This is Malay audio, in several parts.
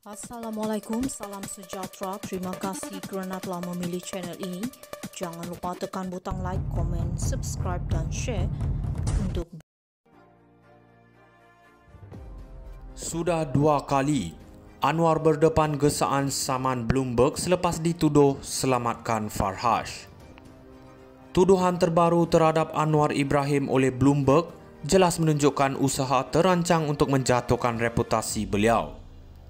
Assalamualaikum, salam sejahtera. Terima kasih kerana telah memilih channel ini. Jangan lupa tekan butang like, komen, subscribe dan share untuk Sudah 2 kali Anwar berdepan gesaan saman Bloomberg selepas dituduh selamatkan Farhaj. Tuduhan terbaru terhadap Anwar Ibrahim oleh Bloomberg jelas menunjukkan usaha terancang untuk menjatuhkan reputasi beliau,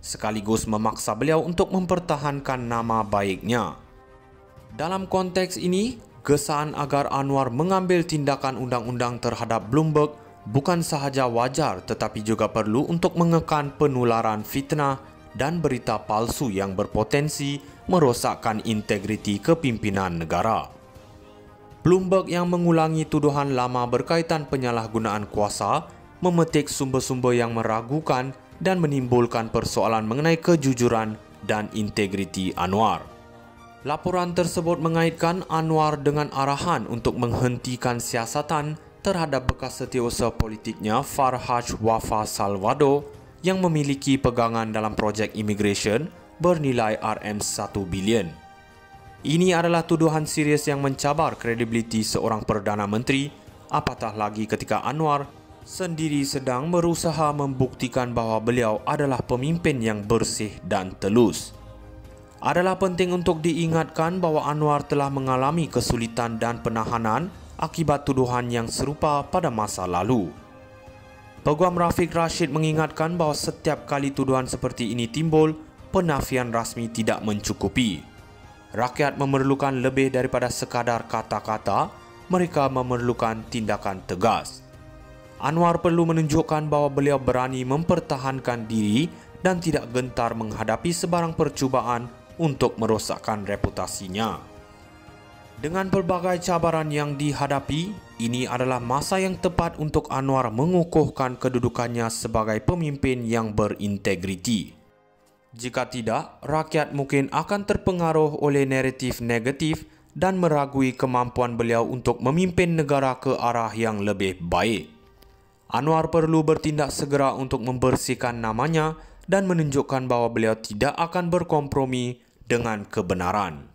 sekaligus memaksa beliau untuk mempertahankan nama baiknya. Dalam konteks ini, gesaan agar Anwar mengambil tindakan undang-undang terhadap Bloomberg bukan sahaja wajar tetapi juga perlu untuk mengekan penularan fitnah dan berita palsu yang berpotensi merosakkan integriti kepimpinan negara. Bloomberg yang mengulangi tuduhan lama berkaitan penyalahgunaan kuasa memetik sumber-sumber yang meragukan dan menimbulkan persoalan mengenai kejujuran dan integriti Anwar. Laporan tersebut mengaitkan Anwar dengan arahan untuk menghentikan siasatan terhadap bekas setiausaha politiknya Farhaj Wafa Salvador yang memiliki pegangan dalam projek imigresen bernilai RM1 bilion. Ini adalah tuduhan serius yang mencabar kredibiliti seorang Perdana Menteri, apatah lagi ketika Anwar sendiri sedang berusaha membuktikan bahawa beliau adalah pemimpin yang bersih dan telus. Adalah penting untuk diingatkan bahawa Anwar telah mengalami kesulitan dan penahanan akibat tuduhan yang serupa pada masa lalu. Peguam Rafiq Rashid mengingatkan bahawa setiap kali tuduhan seperti ini timbul, penafian rasmi tidak mencukupi. Rakyat memerlukan lebih daripada sekadar kata-kata, mereka memerlukan tindakan tegas. Anwar perlu menunjukkan bahawa beliau berani mempertahankan diri dan tidak gentar menghadapi sebarang percubaan untuk merosakkan reputasinya. Dengan pelbagai cabaran yang dihadapi, ini adalah masa yang tepat untuk Anwar mengukuhkan kedudukannya sebagai pemimpin yang berintegriti. Jika tidak, rakyat mungkin akan terpengaruh oleh naratif negatif dan meragui kemampuan beliau untuk memimpin negara ke arah yang lebih baik. Anwar perlu bertindak segera untuk membersihkan namanya dan menunjukkan bahawa beliau tidak akan berkompromi dengan kebenaran.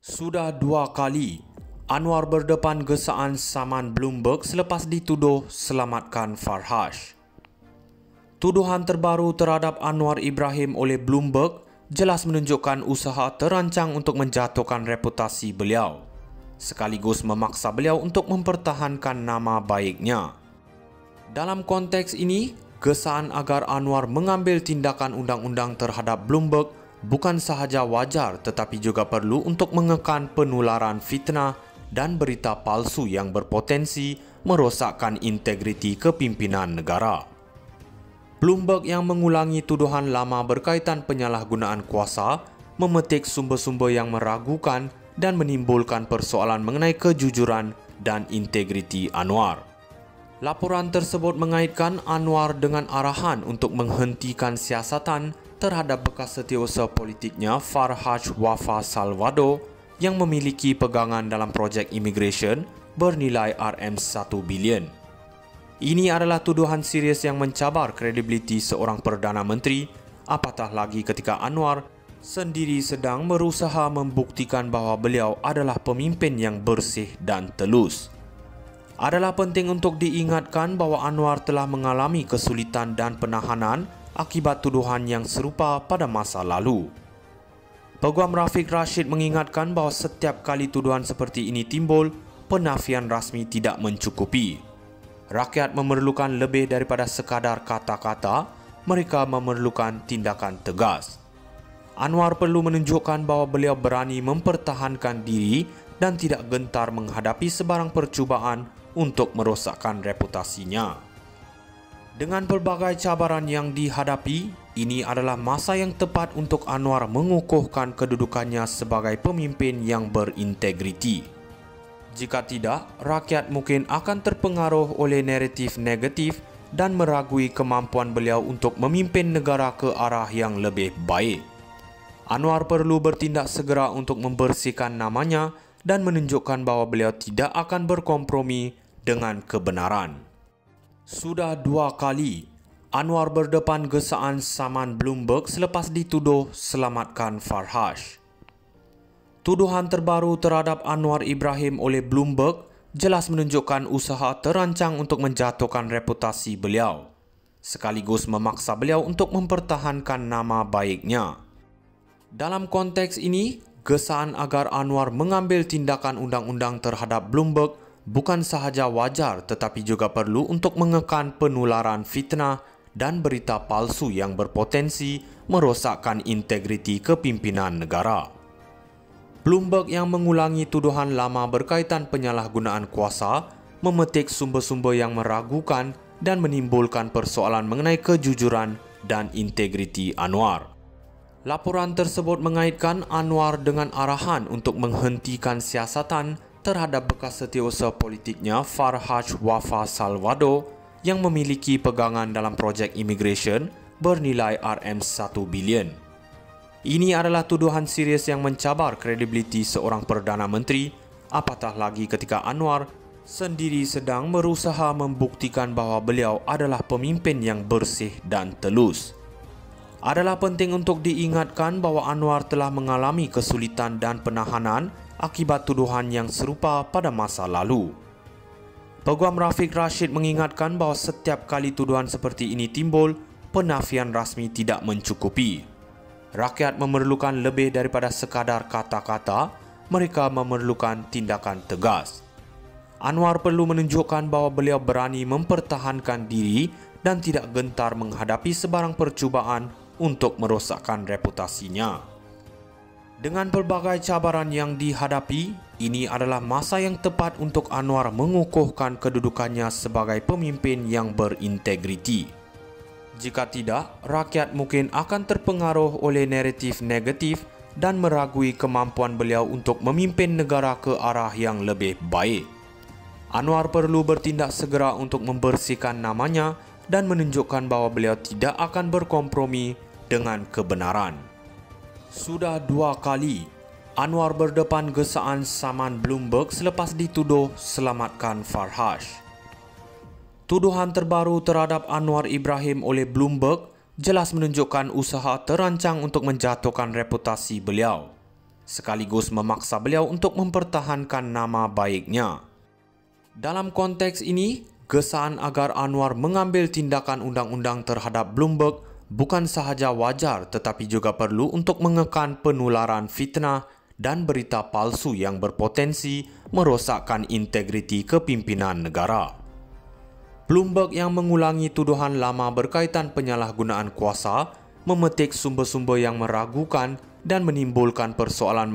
Sudah 2 kali Anwar berdepan gesaan saman Bloomberg selepas dituduh selamatkan Farhaj. Tuduhan terbaru terhadap Anwar Ibrahim oleh Bloomberg jelas menunjukkan usaha terancang untuk menjatuhkan reputasi beliau, sekaligus memaksa beliau untuk mempertahankan nama baiknya. Dalam konteks ini, gesaan agar Anwar mengambil tindakan undang-undang terhadap Bloomberg bukan sahaja wajar tetapi juga perlu untuk mengekan penularan fitnah dan berita palsu yang berpotensi merosakkan integriti kepimpinan negara. Bloomberg yang mengulangi tuduhan lama berkaitan penyalahgunaan kuasa memetik sumber-sumber yang meragukan dan menimbulkan persoalan mengenai kejujuran dan integriti Anwar. Laporan tersebut mengaitkan Anwar dengan arahan untuk menghentikan siasatan terhadap bekas setiausaha politiknya Farhaj Wafa Salvador yang memiliki pegangan dalam projek imigresen bernilai RM1 bilion. Ini adalah tuduhan serius yang mencabar kredibiliti seorang Perdana Menteri, apatah lagi ketika Anwar sendiri sedang berusaha membuktikan bahawa beliau adalah pemimpin yang bersih dan telus. Adalah penting untuk diingatkan bahawa Anwar telah mengalami kesulitan dan penahanan akibat tuduhan yang serupa pada masa lalu. Peguam Rafiq Rashid mengingatkan bahawa setiap kali tuduhan seperti ini timbul, penafian rasmi tidak mencukupi. Rakyat memerlukan lebih daripada sekadar kata-kata, mereka memerlukan tindakan tegas. Anwar perlu menunjukkan bahawa beliau berani mempertahankan diri dan tidak gentar menghadapi sebarang percubaan untuk merosakkan reputasinya. Dengan pelbagai cabaran yang dihadapi, ini adalah masa yang tepat untuk Anwar mengukuhkan kedudukannya sebagai pemimpin yang berintegriti. Jika tidak, rakyat mungkin akan terpengaruh oleh naratif negatif dan meragui kemampuan beliau untuk memimpin negara ke arah yang lebih baik. Anwar perlu bertindak segera untuk membersihkan namanya dan menunjukkan bahawa beliau tidak akan berkompromi dengan kebenaran. Sudah 2 kali Anwar berdepan gesaan saman Bloomberg selepas dituduh selamatkan Farhaj. Tuduhan terbaru terhadap Anwar Ibrahim oleh Bloomberg jelas menunjukkan usaha terancang untuk menjatuhkan reputasi beliau, sekaligus memaksa beliau untuk mempertahankan nama baiknya. Dalam konteks ini, gesaan agar Anwar mengambil tindakan undang-undang terhadap Bloomberg bukan sahaja wajar tetapi juga perlu untuk mengekang penularan fitnah dan berita palsu yang berpotensi merosakkan integriti kepimpinan negara. Bloomberg yang mengulangi tuduhan lama berkaitan penyalahgunaan kuasa, memetik sumber-sumber yang meragukan dan menimbulkan persoalan mengenai kejujuran dan integriti Anwar. Laporan tersebut mengaitkan Anwar dengan arahan untuk menghentikan siasatan terhadap bekas setiausaha politiknya Farhaj Wafa Salvador yang memiliki pegangan dalam projek imigresen bernilai RM1 bilion. Ini adalah tuduhan serius yang mencabar kredibiliti seorang Perdana Menteri, apatah lagi ketika Anwar sendiri sedang berusaha membuktikan bahawa beliau adalah pemimpin yang bersih dan telus. Adalah penting untuk diingatkan bahawa Anwar telah mengalami kesulitan dan penahanan akibat tuduhan yang serupa pada masa lalu. Peguam Rafiq Rashid mengingatkan bahawa setiap kali tuduhan seperti ini timbul, penafian rasmi tidak mencukupi. Rakyat memerlukan lebih daripada sekadar kata-kata, mereka memerlukan tindakan tegas. Anwar perlu menunjukkan bahawa beliau berani mempertahankan diri dan tidak gentar menghadapi sebarang percubaan untuk merosakkan reputasinya. Dengan pelbagai cabaran yang dihadapi, ini adalah masa yang tepat untuk Anwar mengukuhkan kedudukannya sebagai pemimpin yang berintegriti. Jika tidak, rakyat mungkin akan terpengaruh oleh naratif negatif dan meragui kemampuan beliau untuk memimpin negara ke arah yang lebih baik. Anwar perlu bertindak segera untuk membersihkan namanya dan menunjukkan bahawa beliau tidak akan berkompromi dengan kebenaran. Sudah 2 kali, Anwar berdepan gesaan saman Bloomberg selepas dituduh selamatkan Farhaj. Tuduhan terbaru terhadap Anwar Ibrahim oleh Bloomberg jelas menunjukkan usaha terancang untuk menjatuhkan reputasi beliau, sekaligus memaksa beliau untuk mempertahankan nama baiknya. Dalam konteks ini, gesaan agar Anwar mengambil tindakan undang-undang terhadap Bloomberg bukan sahaja wajar tetapi juga perlu untuk mengekang penularan fitnah dan berita palsu yang berpotensi merosakkan integriti kepimpinan negara. Bloomberg yang mengulangi tuduhan lama berkaitan penyalahgunaan kuasa, memetik sumber-sumber yang meragukan dan menimbulkan persoalan